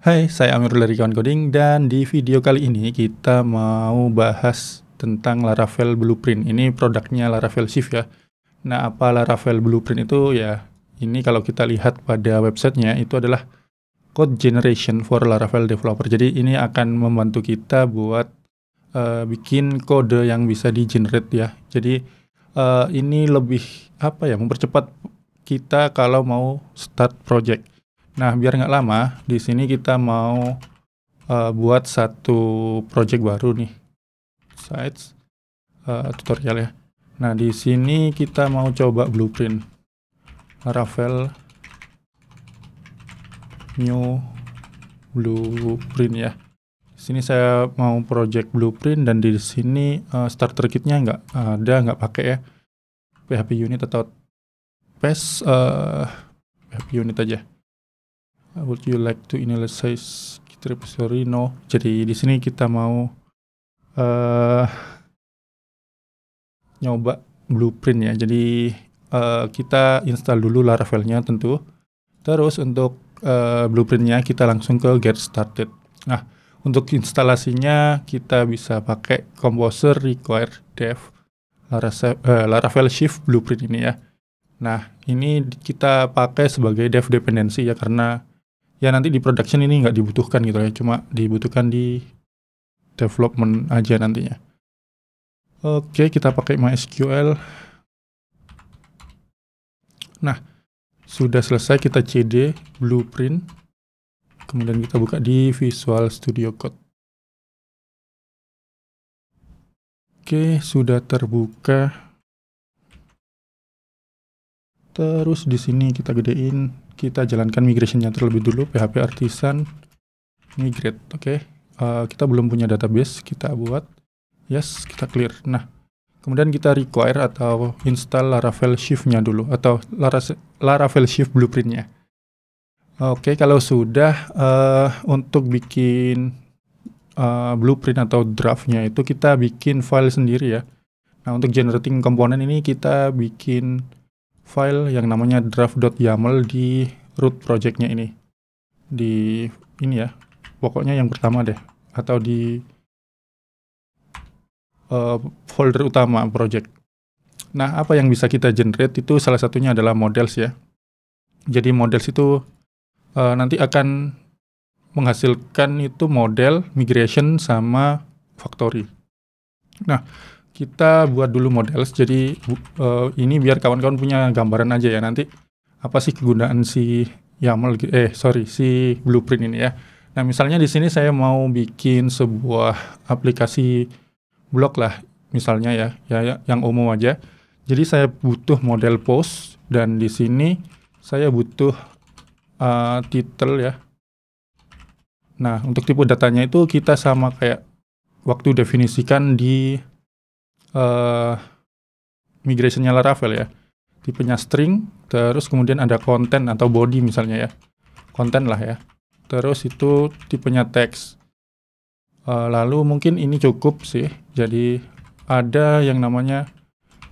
Hai, saya Amir dari Kawan Coding dan di video kali ini kita mau bahas tentang Laravel Blueprint. Ini produknya Laravel Shift ya. Nah, apa Laravel Blueprint itu ya? Ini kalau kita lihat pada websitenya itu adalah code generation for Laravel developer. Jadi ini akan membantu kita buat bikin kode yang bisa di-generate ya. Jadi ini lebih mempercepat kita kalau mau start project. Nah, biar nggak lama, di sini kita mau buat satu project baru nih, sites tutorial ya. Nah, di sini kita mau coba blueprint, Laravel new blueprint ya. Di sini saya mau project blueprint dan di sini starter kitnya nggak pakai ya, PHP unit atau PES PHP unit aja. Would you like to initialize Git repository? No. Jadi di sini kita mau nyoba blueprint ya. Jadi kita install dulu Laravelnya tentu. Terus untuk blueprintnya kita langsung ke get started. Nah, untuk instalasinya kita bisa pakai composer require dev Laravel Shift blueprint ini ya. Nah, ini kita pakai sebagai dev dependency ya, karena ya nanti di production ini nggak dibutuhkan gitu ya, cuma dibutuhkan di development aja nantinya. Oke, kita pakai MySQL. Nah, sudah selesai, kita cd blueprint, kemudian kita buka di Visual Studio Code. Oke, sudah terbuka. Terus di sini kita gedein, kita jalankan migration-nya terlebih dulu, PHP Artisan migrate. Oke. Kita belum punya database, kita buat. Yes, kita clear. Nah, kemudian kita require atau install Laravel Shift-nya dulu, atau Laravel Shift blueprint-nya. Oke, kalau sudah, untuk bikin blueprint atau draft-nya itu kita bikin file sendiri ya. Nah, untuk generating komponen ini kita bikin file yang namanya draft.yaml di root project-nya ini. Di ini ya, pokoknya yang pertama deh, atau di folder utama project. Nah, apa yang bisa kita generate itu salah satunya adalah models ya. Jadi models itu nanti akan menghasilkan itu model, migration, sama factory. Nah, kita buat dulu models, jadi ini biar kawan-kawan punya gambaran aja ya, nanti apa sih kegunaan si YAML, si blueprint ini ya. Nah, misalnya di sini saya mau bikin sebuah aplikasi blog lah, misalnya ya yang umum aja. Jadi saya butuh model post, dan di sini saya butuh title ya. Nah, untuk tipe datanya itu kita sama kayak waktu definisikan di migration-nya Laravel ya. Tipenya string, terus kemudian ada konten atau body misalnya ya. Konten lah ya. Terus itu tipenya text. Lalu mungkin ini cukup sih. Jadi ada yang namanya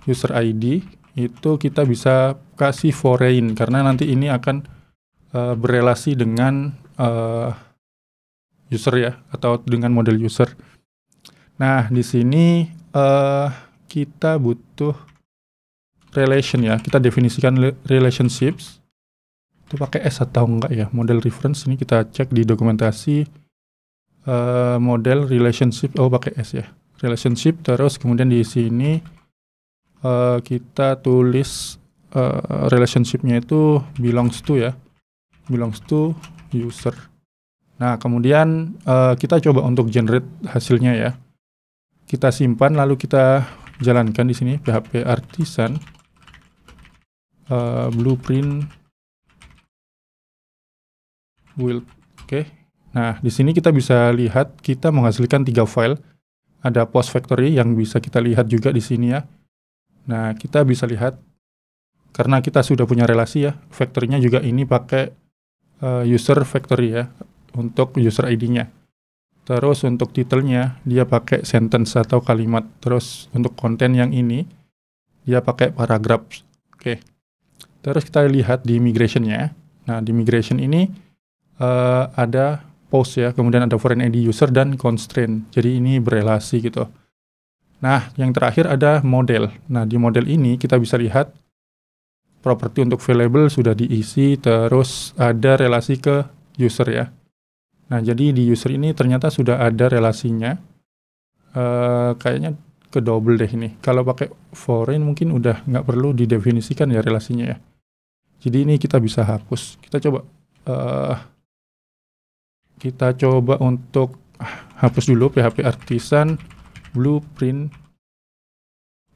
user ID, itu kita bisa kasih foreign, karena nanti ini akan berelasi dengan user ya, atau dengan model user. Nah, di sini kita butuh relation ya. Kita definisikan relationships. Itu pakai S atau enggak ya? Model reference ini kita cek di dokumentasi model relationship. Oh, pakai S ya. Relationship, terus kemudian di sini kita tulis relationship-nya itu belongs to ya. Belongs to user. Nah, kemudian kita coba untuk generate hasilnya ya. Kita simpan, lalu kita jalankan di sini PHP Artisan blueprint build. Oke. Nah, di sini kita bisa lihat kita menghasilkan 3 file. Ada post factory yang bisa kita lihat juga di sini ya. Nah, kita bisa lihat karena kita sudah punya relasi ya. Factory-nya juga ini pakai user factory ya untuk user ID-nya. Terus untuk title-nya dia pakai sentence atau kalimat. Terus untuk konten yang ini dia pakai paragraph. Oke. Terus kita lihat di migration-nya. Nah, di migration ini ada post ya, kemudian ada foreign ID user dan constraint. Jadi ini berelasi gitu. Nah, yang terakhir ada model. Nah, di model ini kita bisa lihat properti untuk variable sudah diisi, terus ada relasi ke user ya. Nah, jadi di user ini ternyata sudah ada relasinya. Kayaknya ke double deh ini. Kalau pakai foreign mungkin udah nggak perlu didefinisikan ya relasinya ya. Jadi ini kita bisa hapus. Kita coba untuk hapus dulu PHP Artisan Blueprint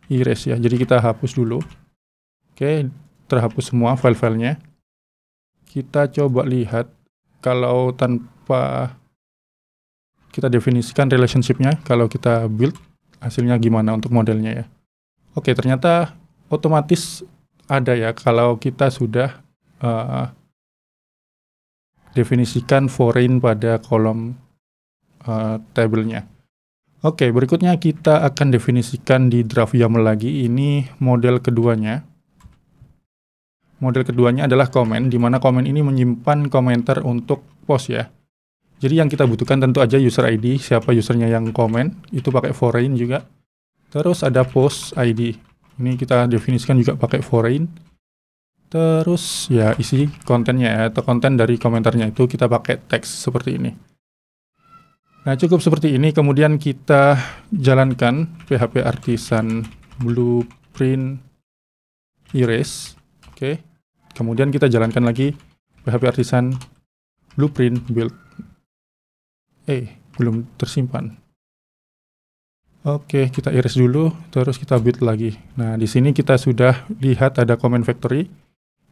Erase ya. Jadi kita hapus dulu. Oke, terhapus semua file-filenya. Kita coba lihat kalau tanpa kita definisikan relationship-nya, kalau kita build hasilnya gimana untuk modelnya ya. Oke, ternyata otomatis ada ya kalau kita sudah definisikan foreign pada kolom tabelnya. Oke, berikutnya kita akan definisikan di draft YAML lagi. Ini model keduanya. Model keduanya adalah comment, di mana comment ini menyimpan komentar untuk post ya. Jadi yang kita butuhkan tentu aja user ID, siapa usernya yang comment, itu pakai foreign juga. Terus ada post ID, ini kita definisikan juga pakai foreign. Terus ya isi kontennya ya, atau konten dari komentarnya itu kita pakai teks seperti ini. Nah, cukup seperti ini, kemudian kita jalankan PHP Artisan Blueprint Erase. Oke. Kemudian kita jalankan lagi PHP Artisan Blueprint Build. Belum tersimpan. Oke, kita erase dulu, terus kita build lagi. Nah, di sini kita sudah lihat ada comment factory,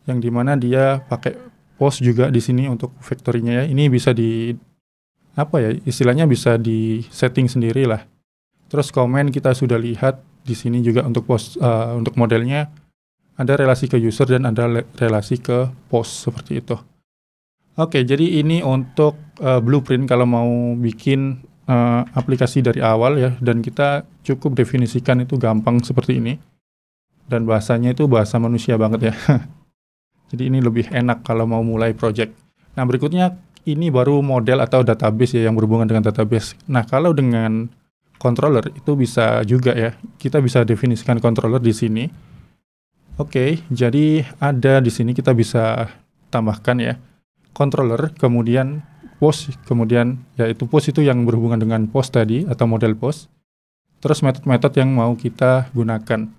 yang dimana dia pakai post juga di sini untuk factory-nya ya. Ini bisa istilahnya bisa di setting sendiri lah. Terus comment kita sudah lihat di sini juga untuk post, untuk modelnya ada relasi ke user dan ada relasi ke post seperti itu. Oke, jadi ini untuk blueprint kalau mau bikin aplikasi dari awal ya, dan kita cukup definisikan itu gampang seperti ini. Dan bahasanya itu bahasa manusia banget ya. Jadi ini lebih enak kalau mau mulai project. Nah, berikutnya ini baru model atau database ya yang berhubungan dengan database. Nah, kalau dengan controller itu bisa juga ya. Kita bisa definisikan controller di sini. Oke, jadi ada di sini kita bisa tambahkan ya controller, kemudian post, kemudian yaitu post itu yang berhubungan dengan post tadi atau model post. Terus metode-metode yang mau kita gunakan.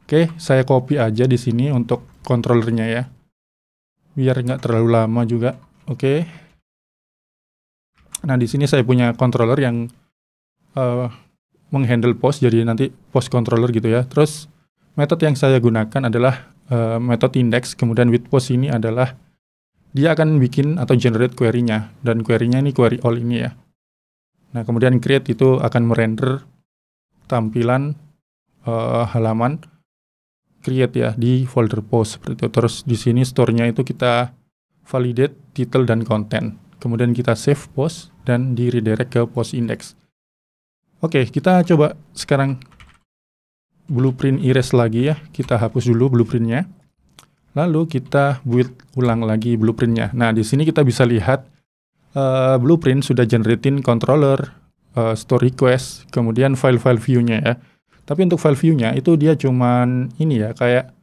Oke, saya copy aja di sini untuk controllernya ya, biar nggak terlalu lama juga. Oke. Nah, di sini saya punya controller yang menghandle post, jadi nanti post controller gitu ya. Terus metode yang saya gunakan adalah metode index, kemudian with post ini adalah dia akan bikin atau generate query-nya, dan query-nya ini query all ini ya. Nah, kemudian create itu akan merender tampilan halaman create ya di folder post seperti itu. Terus di sini store-nya itu kita validate title dan content. Kemudian kita save post dan di redirect ke post index. Oke, kita coba sekarang blueprint erase lagi ya. Kita hapus dulu blueprint-nya. Lalu kita build ulang lagi blueprint-nya. Nah, di sini kita bisa lihat blueprint sudah generating controller, store request, kemudian file-file view-nya ya. Tapi untuk file view-nya itu dia cuman ini ya, kayak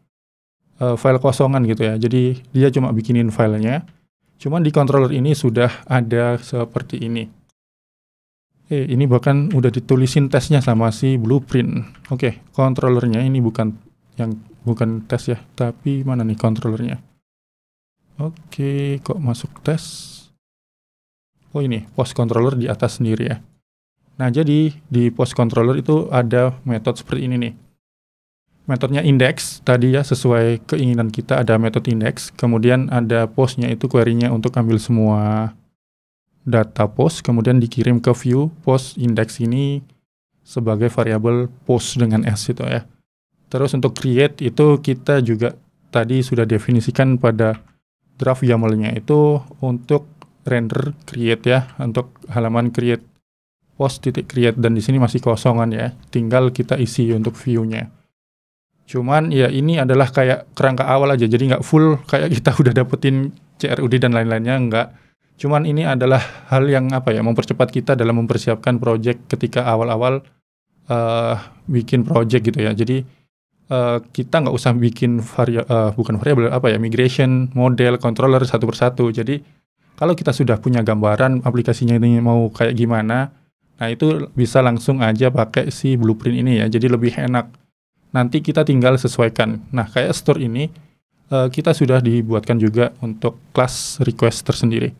file kosongan gitu ya. Jadi dia cuma bikinin filenya. Cuman di controller ini sudah ada seperti ini. Ini bahkan udah ditulisin tesnya sama si blueprint. Oke, controllernya ini bukan tes ya, tapi mana nih controllernya? Oke, kok masuk tes? Oh, ini post controller di atas sendiri ya. Nah, jadi di post controller itu ada metode seperti ini nih. Metodenya index tadi ya, sesuai keinginan kita ada metode index. Kemudian ada postnya itu query-nya untuk ambil semua data post, kemudian dikirim ke view post index ini sebagai variabel post dengan S itu ya. Terus untuk create itu kita juga tadi sudah definisikan pada draft YAML-nya itu untuk render create ya, untuk halaman create post.create, dan di sini masih kosongan ya, tinggal kita isi untuk view-nya. Cuman ya ini adalah kayak kerangka awal aja, jadi nggak full kayak kita udah dapetin CRUD dan lain-lainnya, nggak. Cuman ini adalah hal yang mempercepat kita dalam mempersiapkan project ketika awal-awal bikin project gitu ya. Jadi kita nggak usah bikin bukan variabel migration model controller satu persatu. Jadi kalau kita sudah punya gambaran aplikasinya ini mau kayak gimana, nah itu bisa langsung aja pakai si blueprint ini ya. Jadi lebih enak. Nanti kita tinggal sesuaikan. Nah, kayak store ini kita sudah dibuatkan juga untuk class request tersendiri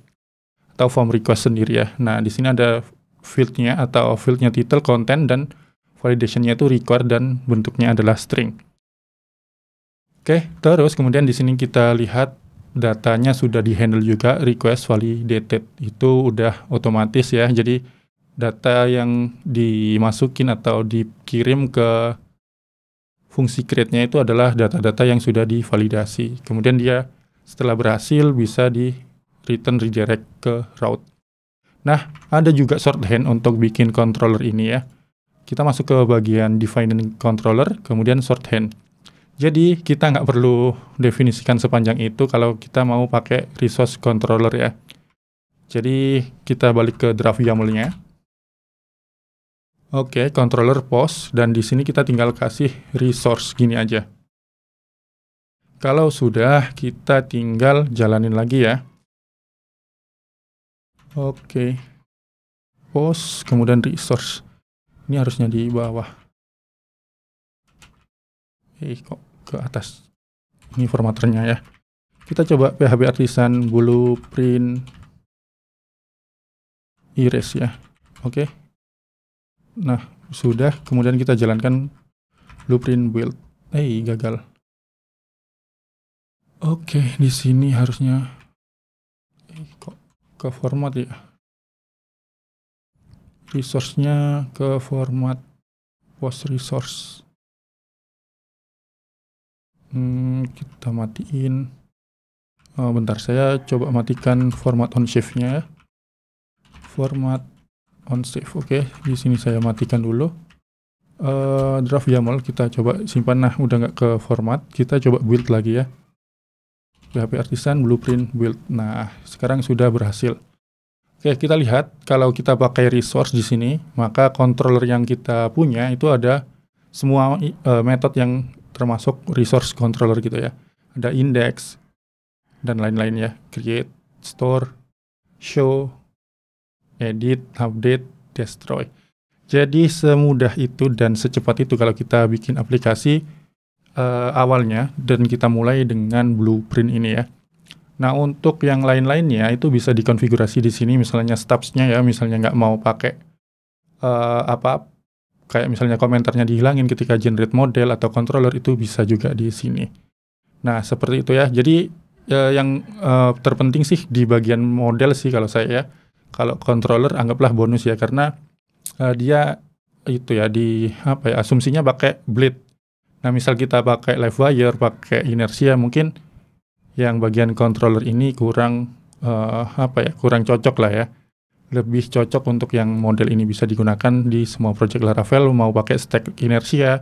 atau form request sendiri ya. Nah, di sini ada fieldnya atau fieldnya title, content, dan validationnya itu required dan bentuknya adalah string. Oke, terus kemudian di sini kita lihat datanya sudah di-handle juga, request validated. Itu udah otomatis ya. Jadi data yang dimasukin atau dikirim ke fungsi create-nya itu adalah data-data yang sudah divalidasi. Kemudian dia setelah berhasil bisa di return redirect ke route. Nah, ada juga shorthand untuk bikin controller ini ya. Kita masuk ke bagian defining controller, kemudian shorthand. Jadi kita nggak perlu definisikan sepanjang itu kalau kita mau pakai resource controller ya. Jadi kita balik ke draft YAML-nya. Oke, controller post, dan di sini kita tinggal kasih resource gini aja. Kalau sudah, kita tinggal jalanin lagi ya. Oke, post, kemudian resource. Ini harusnya di bawah. Kok ke atas? Ini formatternya ya. Kita coba PHP Artisan blueprint erase ya. Oke. Nah, sudah, kemudian kita jalankan blueprint build. Gagal. Oke, di sini harusnya kok ke format ya. Resource-nya ke format post resource. Kita matiin. Bentar, saya coba matikan format on shift-nya. Format on save. Oke, di sini saya matikan dulu. Draft YAML kita coba simpan. Nah, udah nggak ke format. Kita coba build lagi ya. PHP Artisan blueprint build. Nah, sekarang sudah berhasil. Oke, kita lihat kalau kita pakai resource di sini, maka controller yang kita punya itu ada semua metode yang termasuk resource controller gitu ya. Ada index dan lain-lain ya. Create, store, show, edit, update, destroy. Jadi semudah itu dan secepat itu kalau kita bikin aplikasi awalnya dan kita mulai dengan blueprint ini ya. Nah, untuk yang lain-lainnya itu bisa dikonfigurasi di sini, misalnya stubs-nya ya, misalnya nggak mau pakai kayak misalnya komentarnya dihilangin ketika generate model atau controller, itu bisa juga di sini. Nah, seperti itu ya. Jadi yang terpenting sih di bagian model sih kalau saya ya. Kalau controller anggaplah bonus ya, karena dia itu ya asumsinya pakai bleed. Nah, misal kita pakai live wire, pakai inersia, mungkin yang bagian controller ini kurang kurang cocok lah ya. Lebih cocok untuk yang model ini bisa digunakan di semua project Laravel, mau pakai stack inersia,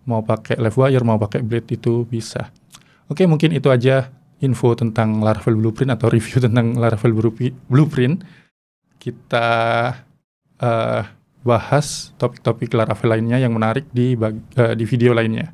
mau pakai live wire, mau pakai bleed, itu bisa. Oke, mungkin itu aja info tentang Laravel Blueprint atau review tentang Laravel Blueprint. Kita bahas topik-topik Laravel lainnya yang menarik di video lainnya.